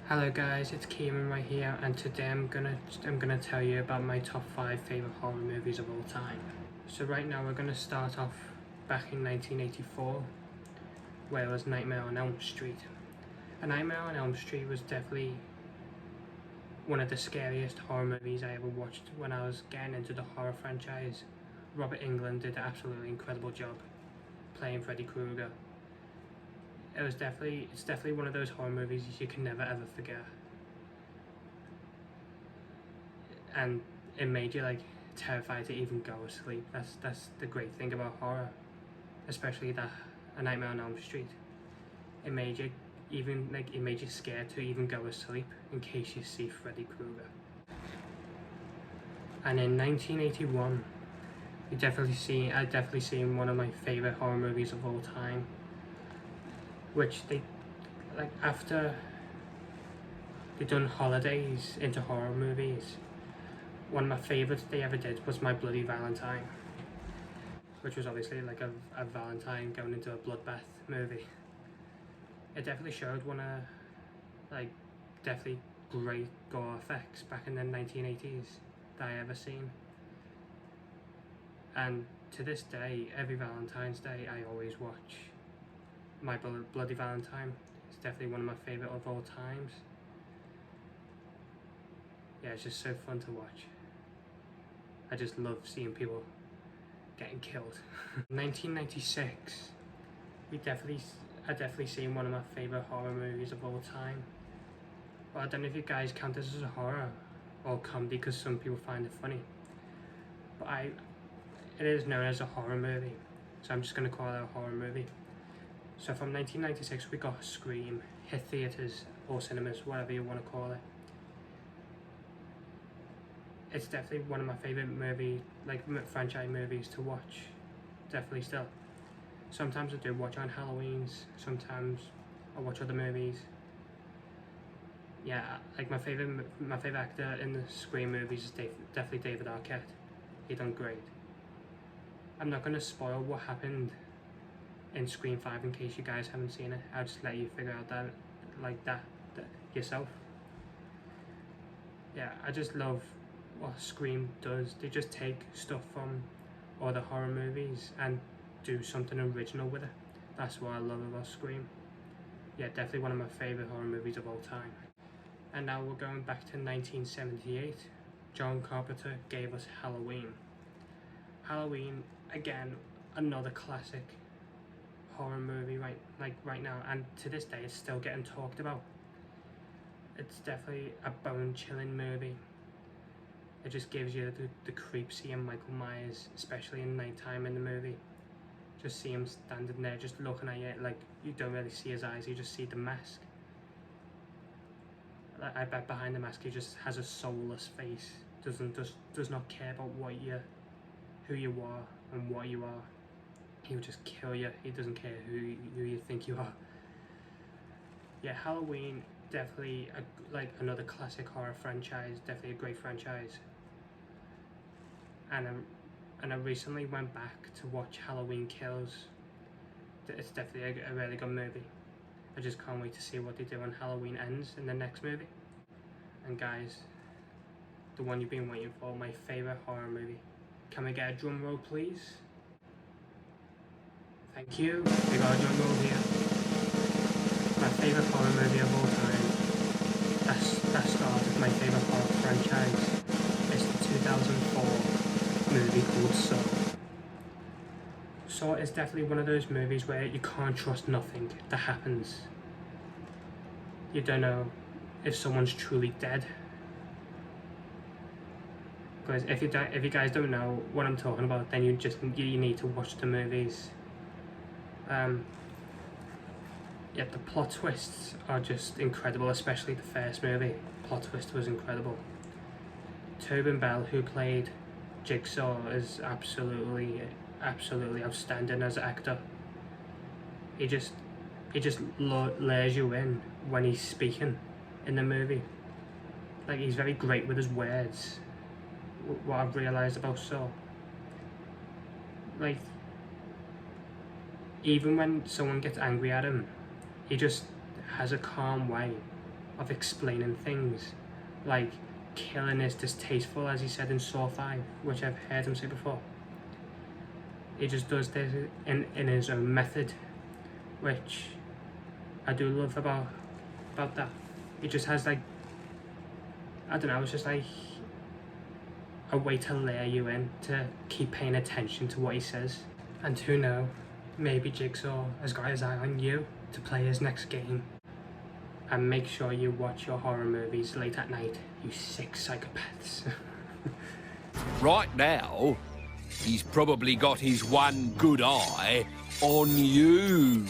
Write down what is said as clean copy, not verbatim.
Hello guys, it's Kieran right here, and today I'm gonna tell you about my top 5 favorite horror movies of all time. So right now we're gonna start off back in 1984, where it was Nightmare on Elm Street. And Nightmare on Elm Street was definitely one of the scariest horror movies I ever watched when I was getting into the horror franchise. Robert Englund did an absolutely incredible job playing Freddy Krueger. It's definitely one of those horror movies you can never ever forget. And it made you like terrified to even go to sleep. That's the great thing about horror, especially that A Nightmare on Elm Street. It made you scared to even go to sleep in case you see Freddy Krueger. And in 1981, I definitely seen one of my favorite horror movies of all time, which after they done holidays into horror movies, one of my favorites they ever did was My Bloody Valentine, which was obviously like a Valentine going into a bloodbath movie. It definitely showed one of definitely great gore effects back in the 1980s that I ever seen. And to this day, every Valentine's Day, I always watch My Bloody Valentine. It's definitely one of my favorite of all times. Yeah, it's just so fun to watch. I just love seeing people getting killed. 1996, I definitely seen one of my favorite horror movies of all time. But I don't know if you guys count this as a horror or comedy, because some people find it funny. But it is known as a horror movie, so I'm just gonna call it a horror movie. So from 1996, we got Scream, hit theaters or cinemas, whatever you want to call it. It's definitely one of my favorite franchise movies to watch. Definitely still. Sometimes I do watch on Halloween's. Sometimes I watch other movies. Yeah, like my favorite actor in the Scream movies is definitely David Arquette. He done great. I'm not gonna spoil what happened in Scream 5 in case you guys haven't seen it. I'll just let you figure out that yourself. Yeah, I just love what Scream does. They just take stuff from other horror movies and do something original with it. That's what I love about Scream. Yeah, definitely one of my favorite horror movies of all time. And now we're going back to 1978. John Carpenter gave us Halloween. Halloween, again, another classic horror movie right now, and to this day it's still getting talked about. It's definitely a bone-chilling movie. It just gives you the creeps seeing Michael Myers, especially in nighttime in the movie. Just see him standing there just looking at you, like you don't really see his eyes, you just see the mask. I bet behind the mask he just has a soulless face. Does not care about who you are and what you are. He would just kill you. He doesn't care who you think you are. Yeah, Halloween, definitely another classic horror franchise. Definitely a great franchise. And I recently went back to watch Halloween Kills. It's definitely a really good movie. I just can't wait to see what they do when Halloween ends in the next movie. And guys, the one you've been waiting for, my favorite horror movie. Can we get a drum roll, please? Thank you. We got a drum roll here. My favorite horror movie of all time. That started my favorite horror franchise. It's the 2004 movie called Saw. Saw is definitely one of those movies where you can't trust nothing that happens. You don't know if someone's truly dead. Because if you guys don't know what I'm talking about, then you need to watch the movies. Yeah, the plot twists are just incredible, especially the first movie. Plot twist was incredible. Tobin Bell, who played Jigsaw, is absolutely outstanding as an actor. He just lures you in when he's speaking in the movie. Like, he's very great with his words. What I've realised about Saw. Like, even when someone gets angry at him, he just has a calm way of explaining things. Like, killing is distasteful, as he said in Saw 5, which I've heard him say before. He just does this in his own method, which I do love about that. He just has, like, I don't know, it's just like a way to lure you in, to keep paying attention to what he says. And who knows, maybe Jigsaw has got his eye on you to play his next game. And make sure you watch your horror movies late at night, you sick psychopaths. Right now, he's probably got his one good eye on you.